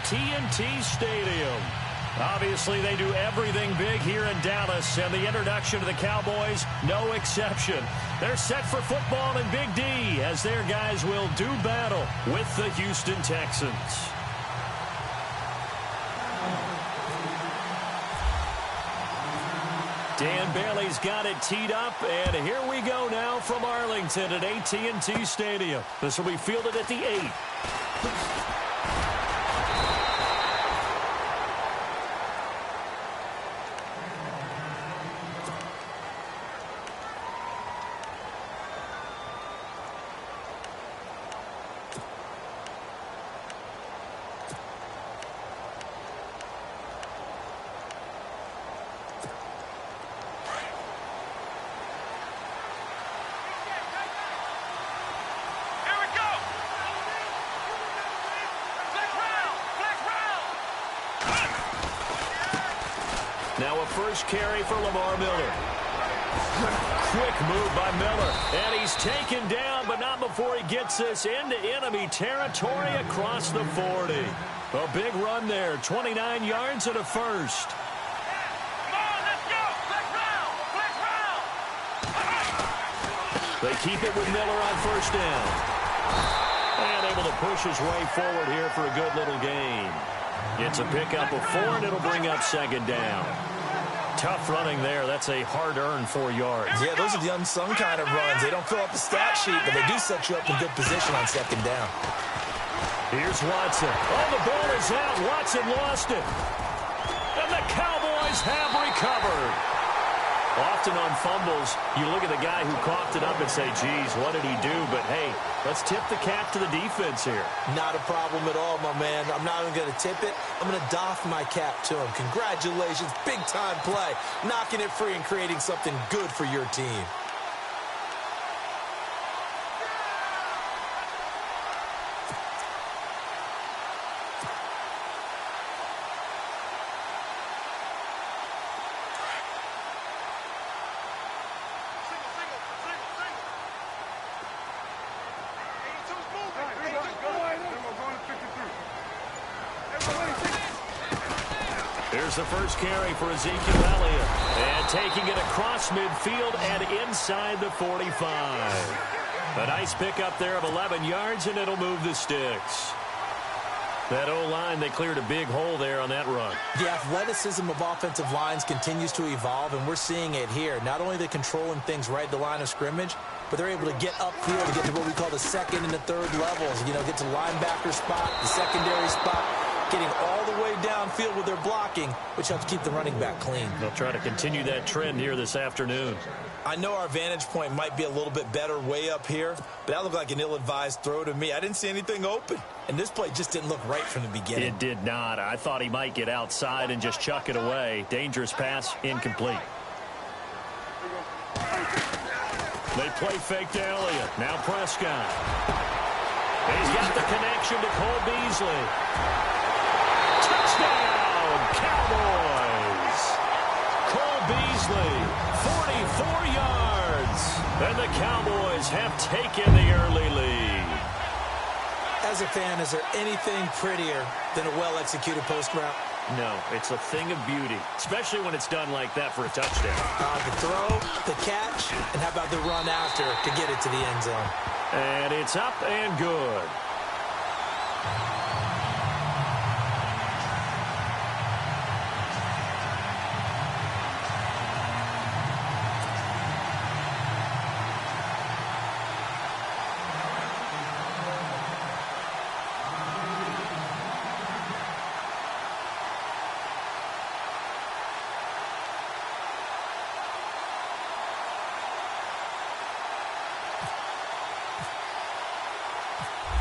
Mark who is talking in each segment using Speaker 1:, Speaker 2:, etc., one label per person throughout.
Speaker 1: TNT Stadium. Obviously, they do everything big here in Dallas, and the introduction to the Cowboys, no exception. They're set for football in Big D as their guys will do battle with the Houston Texans. Dan Bailey's got it teed up, and here we go now from Arlington at AT&T Stadium. This will be fielded at the 8. Now a first carry for Lamar Miller. Quick move by Miller. And he's taken down, but not before he gets this into enemy territory across the 40. A big run there. 29 yards and a first. They keep it with Miller on first down. And able to push his way forward here for a good little gain. It's a pickup of 4, and it'll bring up second down. Tough running there. That's a hard-earned 4 yards.
Speaker 2: Yeah, those are the unsung kind of runs. They don't fill up the stat sheet, but they do set you up in good position on second down.
Speaker 1: Here's Watson. Oh, the ball is out. Watson lost it. And the Cowboys have recovered. Often on fumbles, you look at the guy who coughed it up and say, geez, what did he do? But, hey, let's tip the cap to the defense here.
Speaker 2: Not a problem at all, my man. I'm not even going to tip it. I'm going to doff my cap to him. Congratulations. Big-time play. Knocking it free and creating something good for your team.
Speaker 1: Here's the first carry for Ezekiel Elliott. And taking it across midfield and inside the 45. A nice pickup there of 11 yards, and it'll move the sticks. That O-line, they cleared a big hole there on that run.
Speaker 2: The athleticism of offensive lines continues to evolve, and we're seeing it here. Not only are they controlling things right at the line of scrimmage, but they're able to get upfield to get to what we call the second and the third levels. You know, get to linebacker spot, the secondary spot, getting all the way downfield with their blocking, which helps keep the running back clean.
Speaker 1: They'll try to continue that trend here this afternoon.
Speaker 2: I know our vantage point might be a little bit better way up here, but that looked like an ill-advised throw to me. I didn't see anything open, and this play just didn't look right from the beginning.
Speaker 1: It did not. I thought he might get outside and just chuck it away. Dangerous pass, incomplete. They play fake to Elliott. Now Prescott. He's got the connection to Cole Beasley. Touchdown, Cowboys. Cole Beasley, 44 yards. And the Cowboys have taken the early lead.
Speaker 2: As a fan, is there anything prettier than a well-executed post route?
Speaker 1: No, it's a thing of beauty, especially when it's done like that for a touchdown.
Speaker 2: The throw, the catch, and how about the run after to get it to the end zone?
Speaker 1: And it's up and good.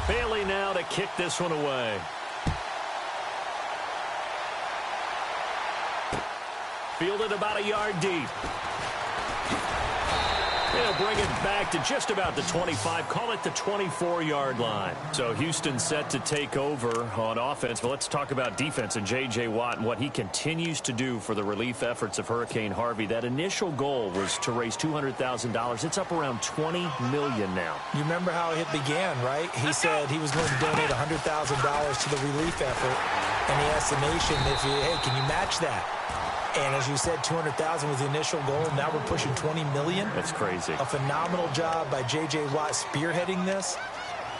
Speaker 1: Bailey now to kick this one away. Fielded about a yard deep. They'll bring it back to just about the 25, call it the 24-yard line. So Houston set to take over on offense. But let's talk about defense and J.J. Watt and what he continues to do for the relief efforts of Hurricane Harvey. That initial goal was to raise $200,000. It's up around $20 million now.
Speaker 2: You remember how it began, right? He said he was going to donate $100,000 to the relief effort. And he asked the nation, hey, can you match that? And as you said, $200,000 was the initial goal. Now we're pushing $20 million.
Speaker 1: That's crazy. A
Speaker 2: phenomenal job by J.J. Watt spearheading this.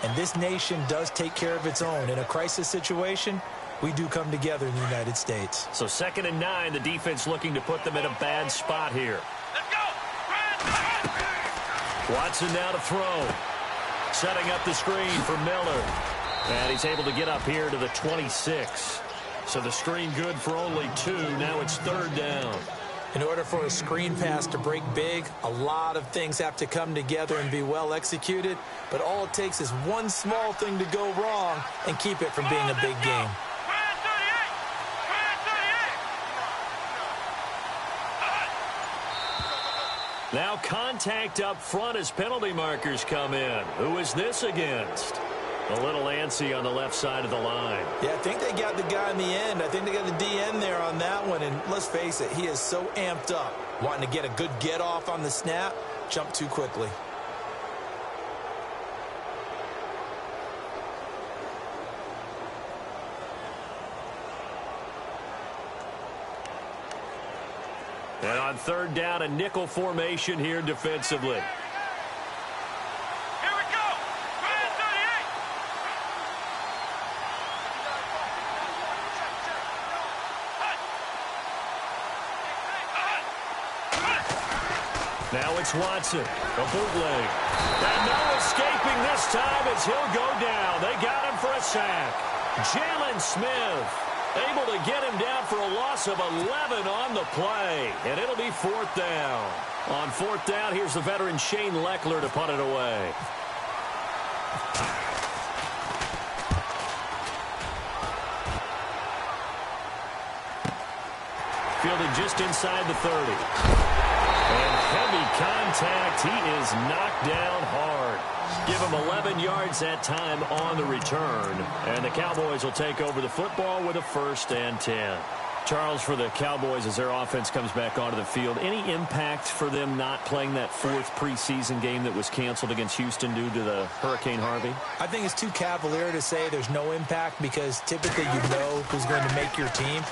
Speaker 2: And this nation does take care of its own. In a crisis situation, we do come together in the United States.
Speaker 1: So 2nd and 9, the defense looking to put them in a bad spot here.
Speaker 3: Let's go!
Speaker 1: Watson now to throw. Setting up the screen for Miller. And he's able to get up here to the 26. So the screen good for only 2. Now it's 3rd down.
Speaker 2: In order for a screen pass to break big, a lot of things have to come together and be well executed. But all it takes is one small thing to go wrong and keep it from being a big game.
Speaker 1: Now contact up front as penalty markers come in. Who is this against? A little antsy on the left side of the line.
Speaker 2: Yeah, I think they got the guy in the end. I think they got the DN there on that one. And let's face it, he is so amped up. Wanting to get a good get off on the snap, jump too quickly.
Speaker 1: And on 3rd down, a nickel formation here defensively. Now it's Watson, a bootleg. And no escaping this time as he'll go down. They got him for a sack. Jalen Smith able to get him down for a loss of 11 on the play. And it'll be 4th down. On 4th down, here's the veteran Shane Leckler to punt it away. Fielded just inside the 30. And heavy contact. He is knocked down hard. Give him 11 yards that time on the return. And the Cowboys will take over the football with a 1st and 10. Charles, for the Cowboys, as their offense comes back onto the field, any impact for them not playing that 4th preseason game that was canceled against Houston due to the Hurricane Harvey?
Speaker 2: I think it's too cavalier to say there's no impact because typically you know who's going to make your team.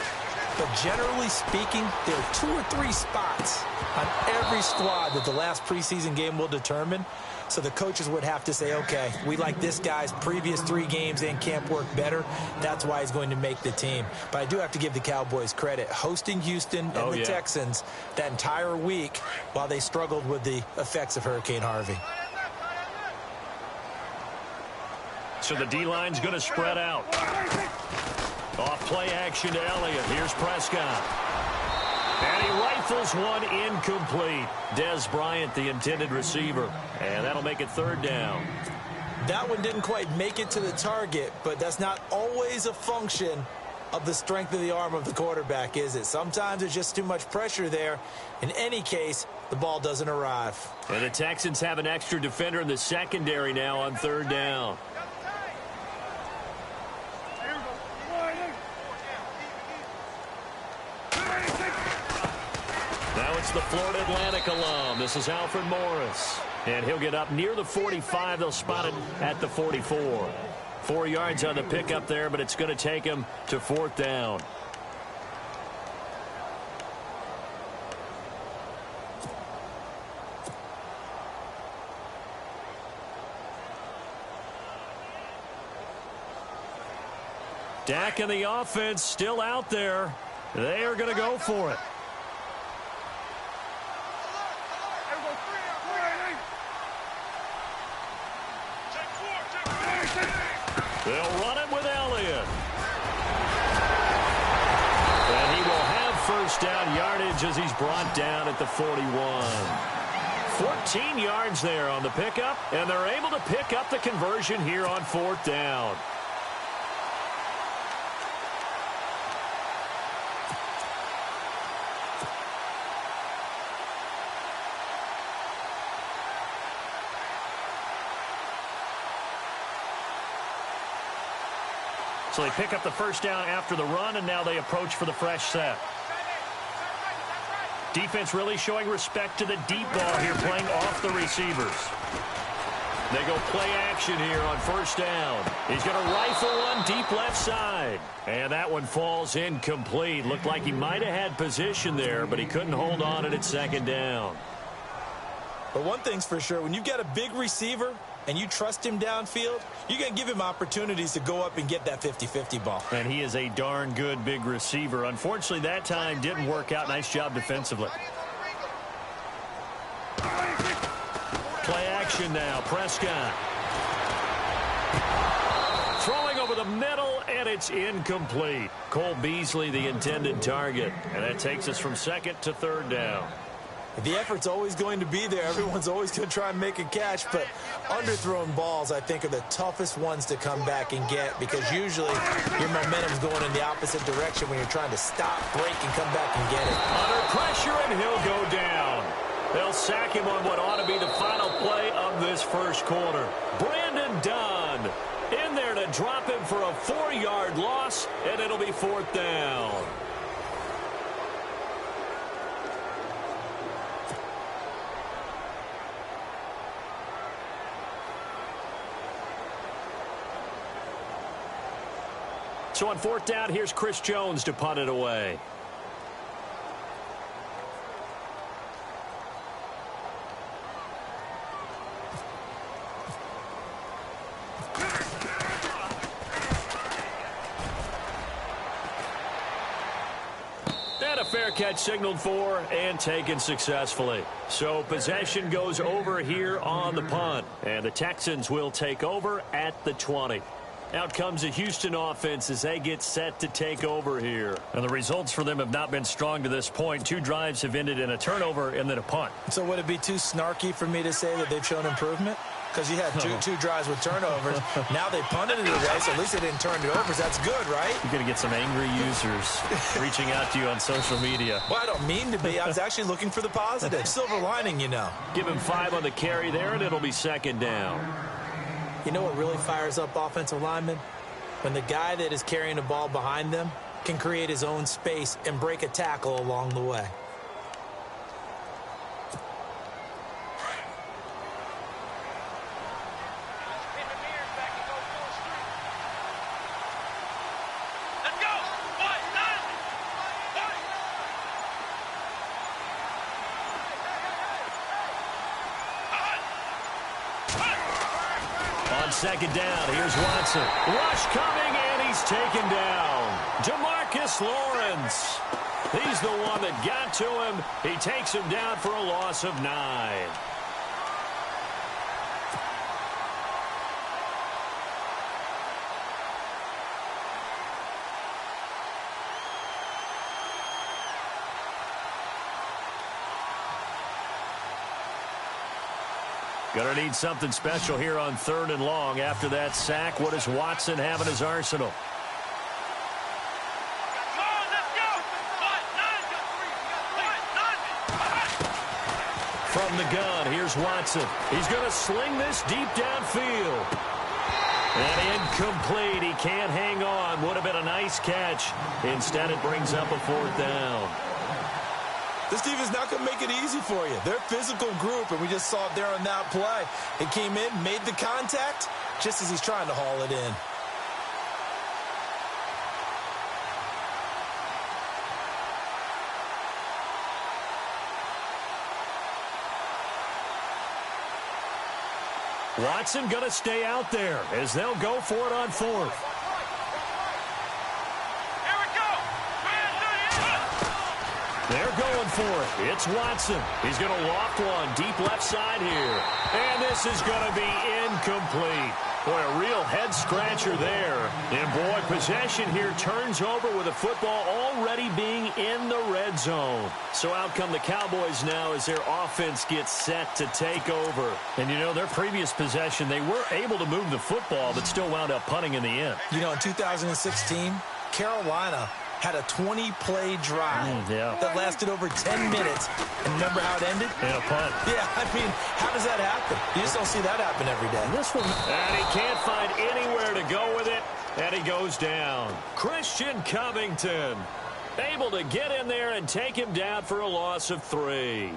Speaker 2: But generally speaking, there are 2 or 3 spots on every squad that the last preseason game will determine. So the coaches would have to say, okay, we like this guy's previous 3 games in camp work better. That's why he's going to make the team. But I do have to give the Cowboys credit. Hosting Houston and the Texans that entire week while they struggled with the effects of Hurricane Harvey.
Speaker 1: So the D-line's going to spread out. Off play action to Elliott. Here's Prescott. And he rifles one incomplete. Dez Bryant, the intended receiver. And that'll make it 3rd down.
Speaker 2: That one didn't quite make it to the target, but that's not always a function of the strength of the arm of the quarterback, is it? Sometimes there's just too much pressure there. In any case, the ball doesn't arrive.
Speaker 1: And the Texans have an extra defender in the secondary now on 3rd down. Now it's the Florida Atlantic alum. This is Alfred Morris. And he'll get up near the 45. They'll spot it at the 44. 4 yards on the pickup there, but it's going to take him to 4th down. Dak and the offense still out there. They are going to go for it. They'll run it with Elliott. And he will have 1st down yardage as he's brought down at the 41. 14 yards there on the pickup, and they're able to pick up the conversion here on 4th down. So they pick up the first down after the run, and now they approach for the fresh set. Defense really showing respect to the deep ball here, playing off the receivers. They go play action here on first down. He's going to rifle one deep left side. And that one falls incomplete. Looked like he might have had position there, but he couldn't hold on at second down.
Speaker 2: But one thing's for sure, when you've got a big receiver and you trust him downfield, you're going to give him opportunities to go up and get that 50-50 ball.
Speaker 1: And he is a darn good big receiver. Unfortunately, that time didn't work out. Nice job defensively. Play action now. Prescott. Throwing over the middle, and it's incomplete. Cole Beasley, the intended target. And that takes us from second to third down.
Speaker 2: The effort's always going to be there. Everyone's always going to try and make a catch, but underthrown balls, I think, are the toughest ones to come back and get because usually your momentum's going in the opposite direction when you're trying to stop, break, and come back and get it.
Speaker 1: Under pressure, and he'll go down. They'll sack him on what ought to be the final play of this first quarter. Brandon Dunn in there to drop him for a 4-yard loss, and it'll be fourth down. So on fourth down, here's Chris Jones to punt it away. And a fair catch signaled for and taken successfully. So possession goes over here on the punt. And the Texans will take over at the 20. Out comes the Houston offense as they get set to take over here. And the results for them have not been strong to this point. 2 drives have ended in a turnover and then a punt.
Speaker 2: So would it be too snarky for me to say that they've shown improvement? Because you had two drives with turnovers. Now they punted it away, so at least they didn't turn it over. So that's good, right?
Speaker 1: You're going to get some angry users reaching out to you on social media.
Speaker 2: Well, I don't mean to be. I was actually looking for the positive. Silver lining, you know.
Speaker 1: Give him 5 on the carry there, and it'll be second down.
Speaker 2: You know what really fires up offensive linemen? When the guy that is carrying the ball behind them can create his own space and break a tackle along the way.
Speaker 1: Second down, here's Watson. Rush coming, and he's taken down. Demarcus Lawrence. He's the one that got to him. He takes him down for a loss of 9. Going to need something special here on 3rd and long. After that sack, what does Watson have in his arsenal? From the gun, here's Watson. He's going to sling this deep downfield. And incomplete. He can't hang on. Would have been a nice catch. Instead, it brings up a 4th down.
Speaker 2: This defense not going to make it easy for you. They're a physical group, and we just saw it there on that play. It came in, made the contact, just as he's trying to haul it in.
Speaker 1: Watson going to stay out there as they'll go for it on 4th. They're going for it. It's Watson. He's going to loft one deep left side here. And this is going to be incomplete. Boy, a real head-scratcher there. And, boy, possession here turns over with the football already being in the red zone. So out come the Cowboys now as their offense gets set to take over. And, you know, their previous possession, they were able to move the football but still wound up punting in the end.
Speaker 2: You know, in 2016, Carolina had a 20-play drive that lasted over 10 minutes. And remember how it ended?
Speaker 1: And a punt.
Speaker 2: Yeah, I mean, how does that happen? You just don't see that happen every day.
Speaker 1: This one, and he can't find anywhere to go with it. And he goes down. Christian Covington able to get in there and take him down for a loss of 3.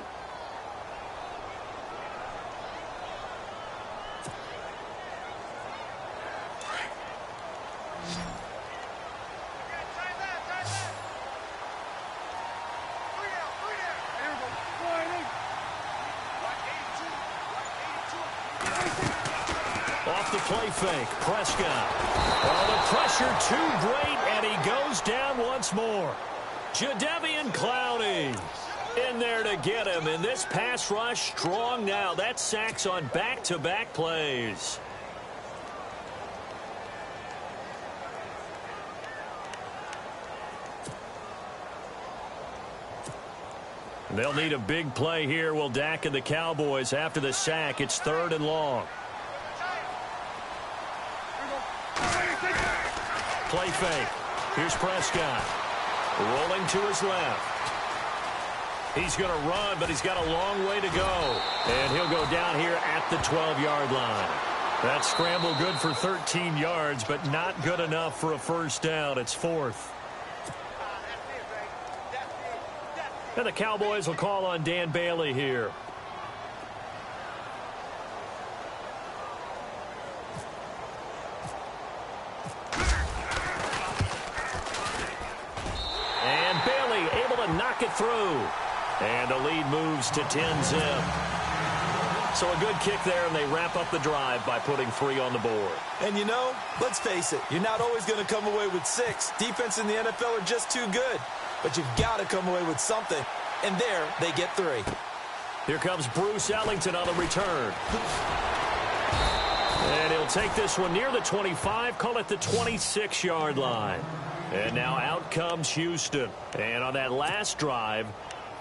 Speaker 1: Off the play fake, Prescott. Oh, the pressure too great, and he goes down once more. Jadeveon Clowney in there to get him, and this pass rush strong now. That's sacks on back-to-back plays. They'll need a big play here. Will Dak and the Cowboys after the sack. It's 3rd and long. Play fake. Here's Prescott. Rolling to his left. He's going to run, but he's got a long way to go. And he'll go down here at the 12-yard line. That scramble good for 13 yards, but not good enough for a first down. It's 4th. And the Cowboys will call on Dan Bailey here. And Bailey able to knock it through. And the lead moves to 10-zip. So a good kick there, and they wrap up the drive by putting 3 on the board.
Speaker 2: And, you know, let's face it, you're not always going to come away with 6. Defense in the NFL are just too good. But you've got to come away with something. And there, they get 3.
Speaker 1: Here comes Bruce Ellington on the return. And he'll take this one near the 25, call it the 26-yard line. And now out comes Houston. And on that last drive,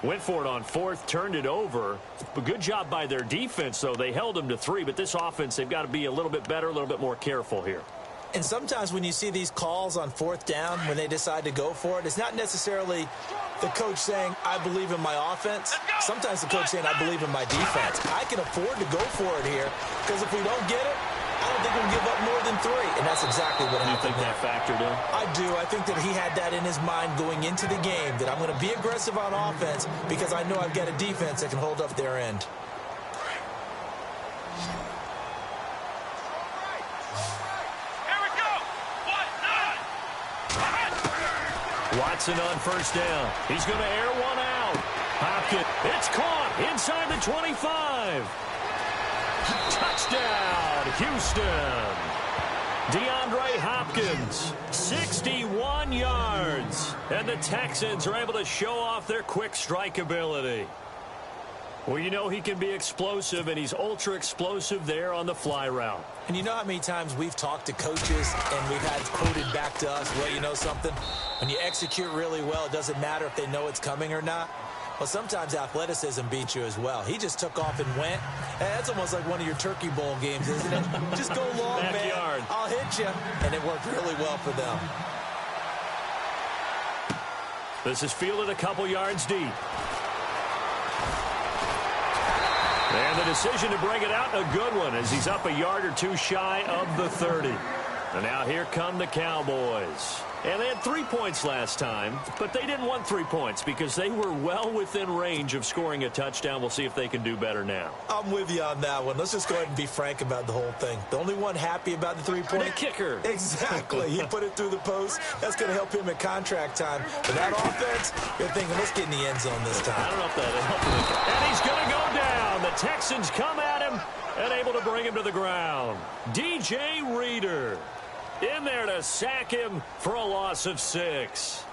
Speaker 1: went for it on 4th, turned it over. But good job by their defense, though. They held them to 3. But this offense, they've got to be a little bit better, a little bit more careful here.
Speaker 2: And sometimes when you see these calls on 4th down, when they decide to go for it, it's not necessarily the coach saying, I believe in my offense. Sometimes the coach saying, I believe in my defense. I can afford to go for it here because if we don't get it, I don't think we'll give up more than 3. And that's exactly what happened.
Speaker 1: You think that factored in?
Speaker 2: I do. I think that he had that in his mind going into the game, that I'm going to be aggressive on offense because I know I've got a defense that can hold up their end.
Speaker 1: Watson on first down. He's going to air one out. Hopkins, it's caught inside the 25. Touchdown, Houston. DeAndre Hopkins, 61 yards. And the Texans are able to show off their quick strike ability. Well, you know he can be explosive, and he's ultra-explosive there on the fly route.
Speaker 2: And you know how many times we've talked to coaches and we've had quoted back to us, well, you know something? When you execute really well, it doesn't matter if they know it's coming or not. Well, sometimes athleticism beats you as well. He just took off and went. Hey, that's almost like one of your Turkey Bowl games, isn't it? Just go long,
Speaker 1: Backyard.
Speaker 2: man. I'll hit you. And it worked really well for them.
Speaker 1: This is fielded a couple yards deep. And the decision to bring it out, a good one, as he's up a yard or 2 shy of the 30. And now here come the Cowboys. And they had 3 points last time, but they didn't want 3 points because they were well within range of scoring a touchdown. We'll see if they can do better now.
Speaker 2: I'm with you on that one. Let's just go ahead and be frank about the whole thing. The only one happy about the 3-point.
Speaker 1: The kicker.
Speaker 2: Exactly. He put it through the post. That's going to help him at contract time. But that offense, you're thinking, let's get in the end zone this time.
Speaker 1: I don't know if that'll help him. And he's going to go down. The Texans come at him and able to bring him to the ground. DJ Reader in there to sack him for a loss of 6.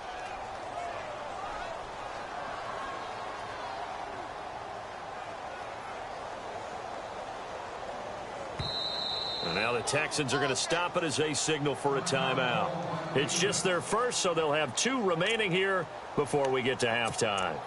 Speaker 1: And now the Texans are going to stop it as they signal for a timeout. It's just their first, so they'll have 2 remaining here before we get to halftime.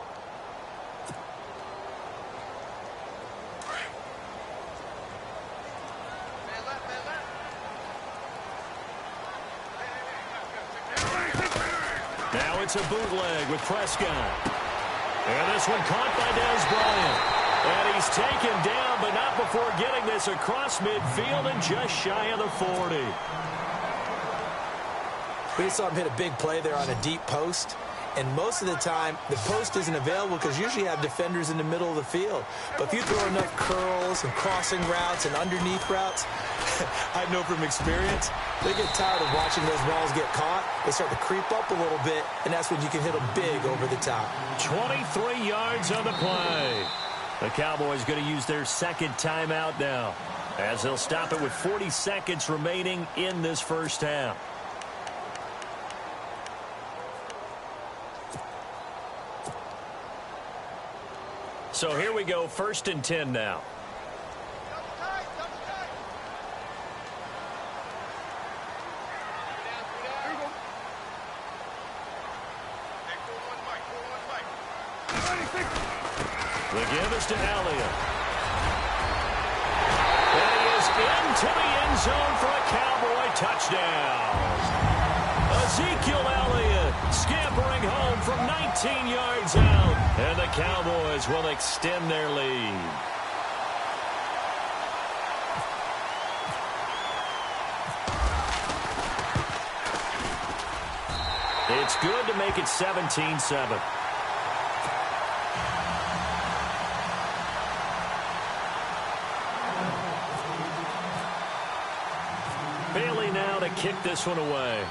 Speaker 1: Now it's a bootleg with Prescott. And this one caught by Dez Bryant. And he's taken down, but not before getting this across midfield and just shy of the 40.
Speaker 2: We just saw him hit a big play there on a deep post. And most of the time, the post isn't available because usually you have defenders in the middle of the field. But if you throw enough curls and crossing routes and underneath routes, I know from experience, they get tired of watching those balls get caught. They start to creep up a little bit, and that's when you can hit them big over the top.
Speaker 1: 23 yards on the play. The Cowboys going to use their second timeout now, as they'll stop it with 40 seconds remaining in this first half. So here we go, 1st and 10 now. The give is to Elliott. And he is into the end zone for a Cowboy touchdown. Ezekiel Elliott scampering home from 19 yards out. And the Cowboys will extend their lead. It's good to make it 17-7. Bailey now to kick this one away.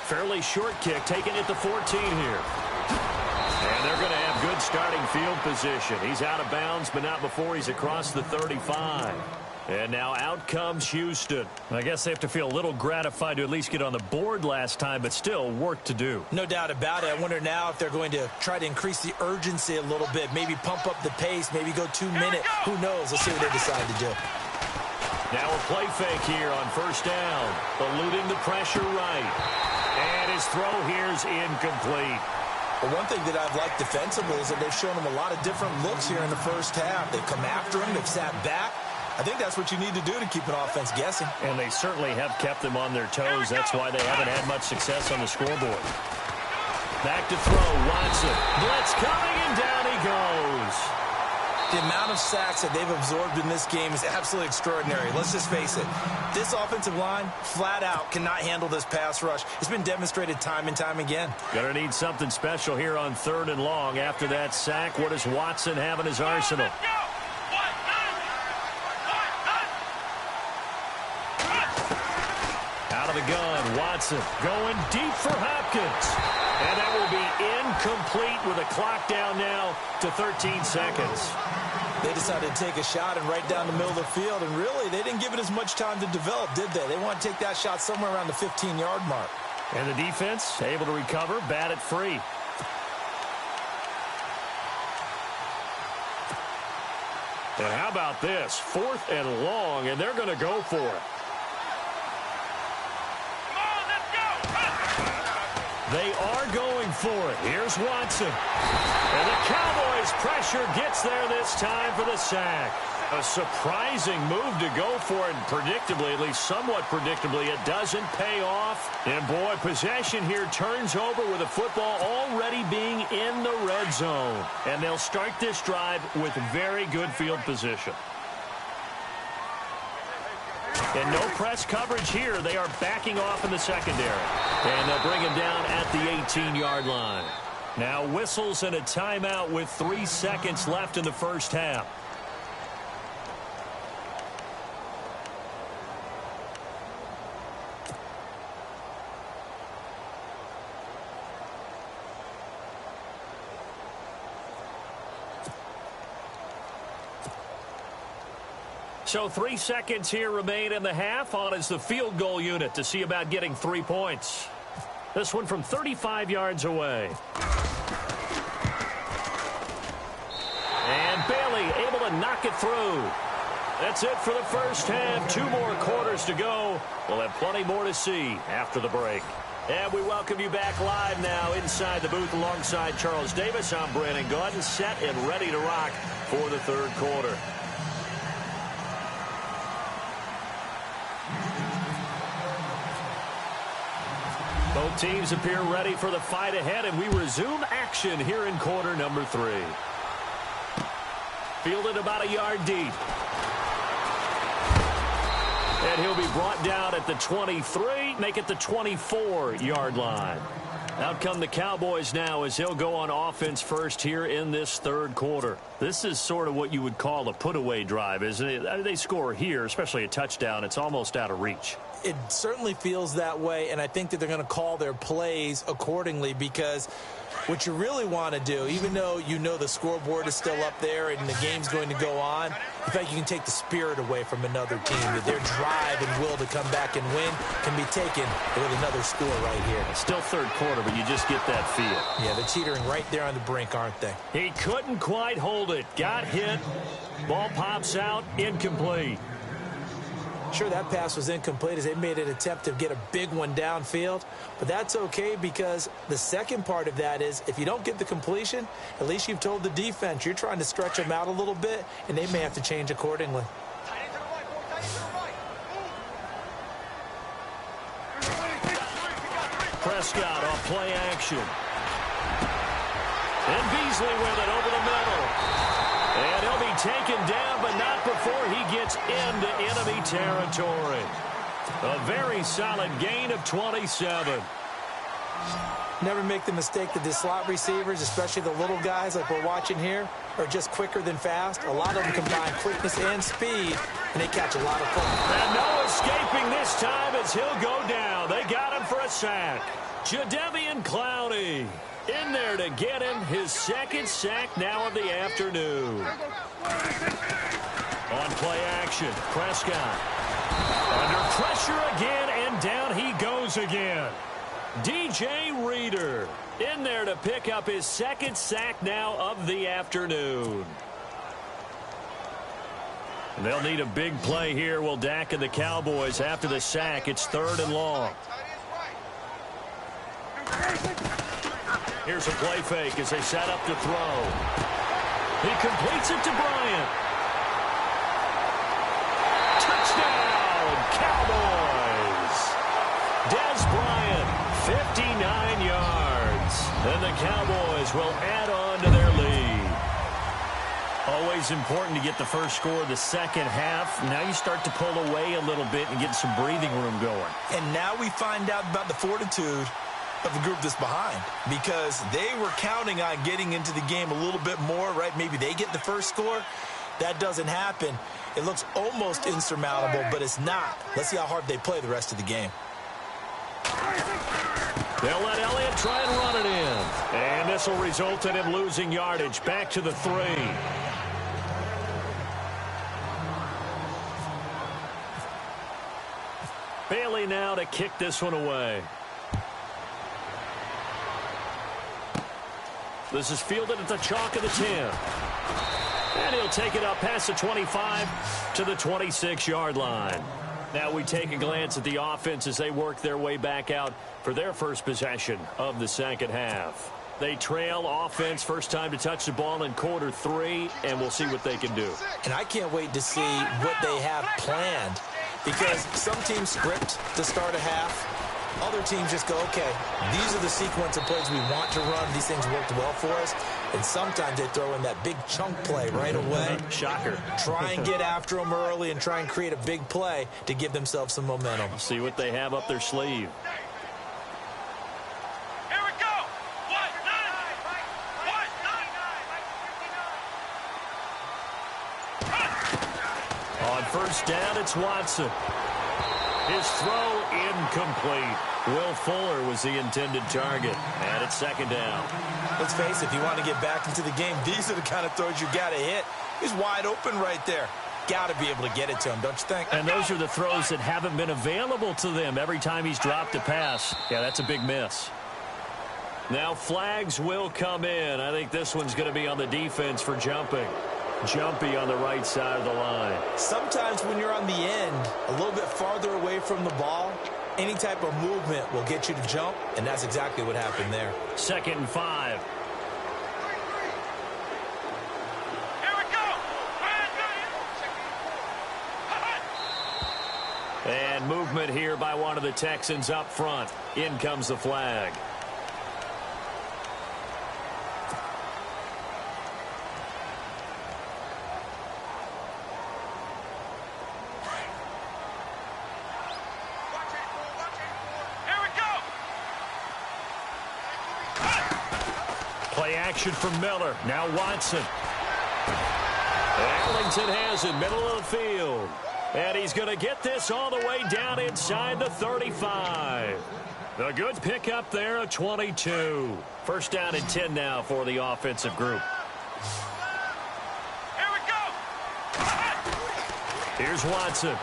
Speaker 1: Fairly short kick, taking it to 14 here. And they're going to have good starting field position. He's out of bounds, but not before he's across the 35. And now out comes Houston. I guess they have to feel a little gratified to at least get on the board last time, but still work to do.
Speaker 2: No doubt about it. I wonder now if they're going to try to increase the urgency a little bit, maybe pump up the pace, maybe go 2 minutes. Who knows? Let's see what they decide to do.
Speaker 1: Now a play fake here on 1st down, eluding the pressure right. And his throw here is incomplete.
Speaker 2: Well, one thing that I've liked defensively is that they've shown him a lot of different looks here in the first half. They've come after him. They've sat back. I think that's what you need to do to keep an offense guessing.
Speaker 1: And they certainly have kept them on their toes. That's why they haven't had much success on the scoreboard. Back to throw. Watson. Blitz coming, and down he goes.
Speaker 2: The amount of sacks that they've absorbed in this game is absolutely extraordinary. Let's just face it. This offensive line, flat out, cannot handle this pass rush. It's been demonstrated time and time again.
Speaker 1: Gonna need something special here on 3rd and long. After that sack, what does Watson have in his arsenal? Out of the gun, Watson going deep for Hopkins. And that will be incomplete with a clock down now to 13 seconds.
Speaker 2: They decided to take a shot and right down the middle of the field, and really, they didn't give it as much time to develop, did they? They want to take that shot somewhere around the 15-yard mark.
Speaker 1: And the defense able to recover, bat it free. And how about this? 4th and long, and they're going to go for it. They are going for it. Here's Watson. And the Cowboys pressure gets there this time for the sack. A surprising move to go for it, and predictably, at least somewhat predictably, it doesn't pay off. And boy, possession here turns over with the football already being in the red zone. And they'll start this drive with very good field position. And no press coverage here. They are backing off in the secondary. And they'll bring him down at the 18-yard line. Now whistles and a timeout with 3 seconds left in the first half. So 3 seconds here remain in the half. On is the field goal unit to see about getting 3 points. This one from 35 yards away. And Bailey able to knock it through. That's it for the first half. 2 more quarters to go. We'll have plenty more to see after the break. And we welcome you back live now inside the booth alongside Charles Davis. I'm Brandon Gaudin, set and ready to rock for the 3rd quarter. Both teams appear ready for the fight ahead, and we resume action here in quarter number 3. Fielded about a yard deep. And he'll be brought down at the 23, make it the 24-yard line. Out come the Cowboys now as he'll go on offense first here in this third quarter. This is sort of what you would call a put-away drive, isn't it? I mean, they score here, especially a touchdown. It's almost out of reach.
Speaker 2: It certainly feels that way, and I think that they're going to call their plays accordingly because what you really want to do, even though you know the scoreboard is still up there and the game's going to go on, in fact, you can take the spirit away from another team. That their drive and will to come back and win can be taken with another score right here.
Speaker 1: Still third quarter, but you just get that feel.
Speaker 2: Yeah, they're teetering right there on the brink, aren't they?
Speaker 1: He couldn't quite hold it. Got hit. Ball pops out. Incomplete.
Speaker 2: Sure, that pass was incomplete as they made an attempt to get a big one downfield, but that's okay because the second part of that is if you don't get the completion, at least you've told the defense you're trying to stretch them out a little bit, and they may have to change accordingly.
Speaker 1: Prescott off play action. And Beasley with it over the middle. And he'll be taken down, but not before he gets into enemy territory. A very solid gain of 27.
Speaker 2: Never make the mistake that the slot receivers, especially the little guys like we're watching here, are just quicker than fast. A lot of them combine quickness and speed, and they catch a lot of football.
Speaker 1: And no escaping this time as he'll go down. They got him for a sack. Jadeveon Clowney in there to get him his second sack now of the afternoon. On play action, Prescott. Under pressure again, and down he goes again. DJ Reader in there to pick up his second sack now of the afternoon. And they'll need a big play here, will Dak and the Cowboys. After the sack, it's 3rd and long. Here's a play fake as they set up to throw. He completes it to Bryant. Touchdown, Cowboys. Dez Bryant, 59 yards. And the Cowboys will add on to their lead. Always important to get the first score of the second half. Now you start to pull away a little bit and get some breathing room going.
Speaker 2: And now we find out about the fortitude of the group that's behind, because they were counting on getting into the game a little bit more, right? Maybe they get the first score. That doesn't happen. It looks almost insurmountable, but it's not. Let's see how hard they play the rest of the game.
Speaker 1: They'll let Elliott try and run it in. And this will result in him losing yardage. Back to the 3. Bailey now to kick this one away. This is fielded at the chalk of the 10. And he'll take it up past the 25 to the 26-yard line. Now we take a glance at the offense as they work their way back out for their first possession of the second half. They trail offense, first time to touch the ball in quarter 3, and we'll see what they can do.
Speaker 2: And I can't wait to see what they have planned, because some teams script to start a half. Other teams just go, okay, these are the sequence of plays we want to run. These things worked well for us. And sometimes they throw in that big chunk play right away.
Speaker 1: Shocker.
Speaker 2: Try and get after them early and try and create a big play to give themselves some momentum.
Speaker 1: See what they have up their sleeve.
Speaker 3: Here we go.
Speaker 1: On first down, it's Watson. His throw incomplete. Will Fuller was the intended target. And it's second down.
Speaker 2: Let's face it, if you want to get back into the game, these are the kind of throws you got to hit. He's wide open right there. Got to be able to get it to him, don't you think?
Speaker 1: And those are the throws that haven't been available to them every time he's dropped a pass. Yeah, that's a big miss. Now flags will come in. I think this one's going to be on the defense for jumping. Jumpy on the right side of the line.
Speaker 2: Sometimes when you're on the end, a little bit farther away from the ball, any type of movement will get you to jump, and that's exactly what happened there.
Speaker 1: 2nd and 5.
Speaker 3: Here we go.
Speaker 1: And movement here by one of the Texans up front. In comes the flag. Play action from Miller. Now Watson. Ellington has it, middle of the field. And he's going to get this all the way down inside the 35. A good pickup there, a 22. First down and 10 now for the offensive group.
Speaker 3: Here we go.
Speaker 1: Here's Watson.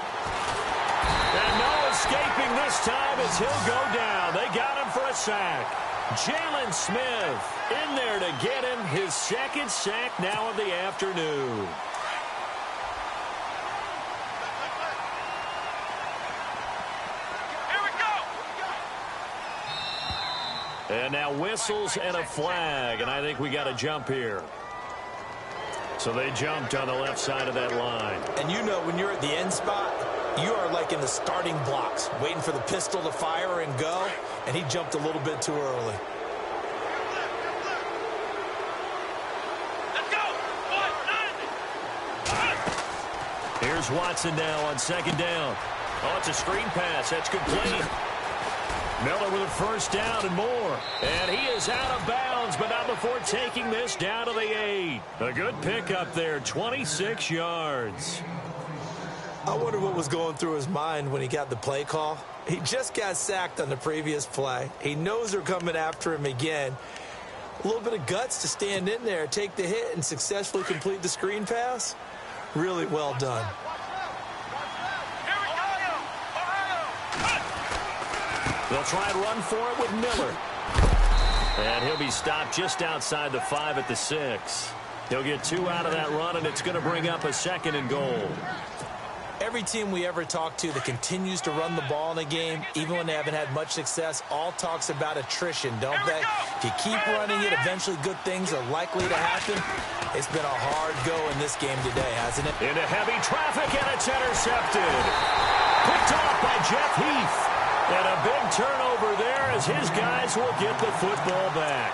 Speaker 1: And no escaping this time as he'll go down. They got him for a sack. Jalen Smith in there to get him his second sack now of the afternoon. And now whistles and a flag, and I think we got a jump here. So they jumped on the left side of that line.
Speaker 2: And you know when you're at the end spot, you are like in the starting blocks, waiting for the pistol to fire and go, and he jumped a little bit too early.
Speaker 3: Let's go.
Speaker 1: Here's Watson now on second down. Oh, it's a screen pass. That's complete. Miller with a first down and more. And he is out of bounds, but not before taking this down to the 8. A good pickup there, 26 yards.
Speaker 2: I wonder what was going through his mind when he got the play call. He just got sacked on the previous play. He knows they're coming after him again. A little bit of guts to stand in there, take the hit, and successfully complete the screen pass. Really well done.
Speaker 1: They'll try and run for it with Miller. And he'll be stopped just outside the 5 at the 6. He'll get 2 out of that run, and it's going to bring up a second and goal.
Speaker 2: Every team we ever talk to that continues to run the ball in a game, even when they haven't had much success, all talks about attrition, don't they? If you keep running it, eventually good things are likely to happen. It's been a hard go in this game today, hasn't it?
Speaker 1: Into heavy traffic, and it's intercepted. Picked off by Jeff Heath. And a big turnover there as his guys will get the football back.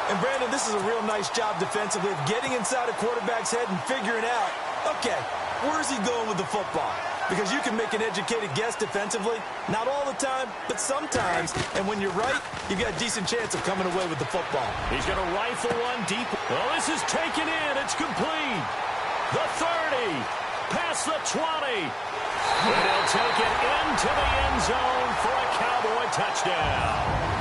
Speaker 2: And, Brandon, this is a real nice job defensively of getting inside a quarterback's head and figuring out, okay, where's he going with the football? Because you can make an educated guess defensively. Not all the time, but sometimes. And when you're right, you've got a decent chance of coming away with the football.
Speaker 1: He's going to rifle one deep. Well, this is taken in. It's complete. The 30. Past the 20. And he'll take it into the end zone for a Cowboy touchdown.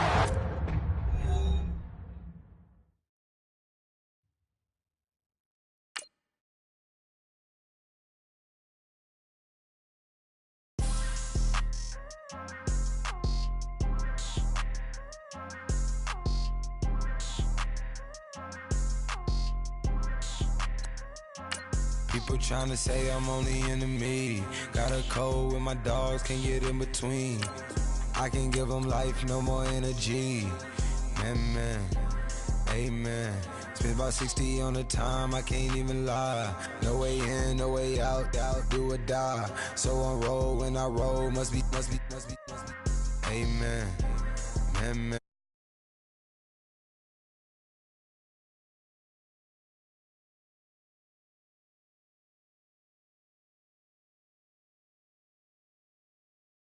Speaker 4: People trying to say I'm only enemy. Got a code with my dogs, can't get in between. I can give them life, no more energy. Man, amen. Spent about 60 on the time, I can't even lie. No way in, no way out, do or die. So on roll, when I roll, must be. Amen, man.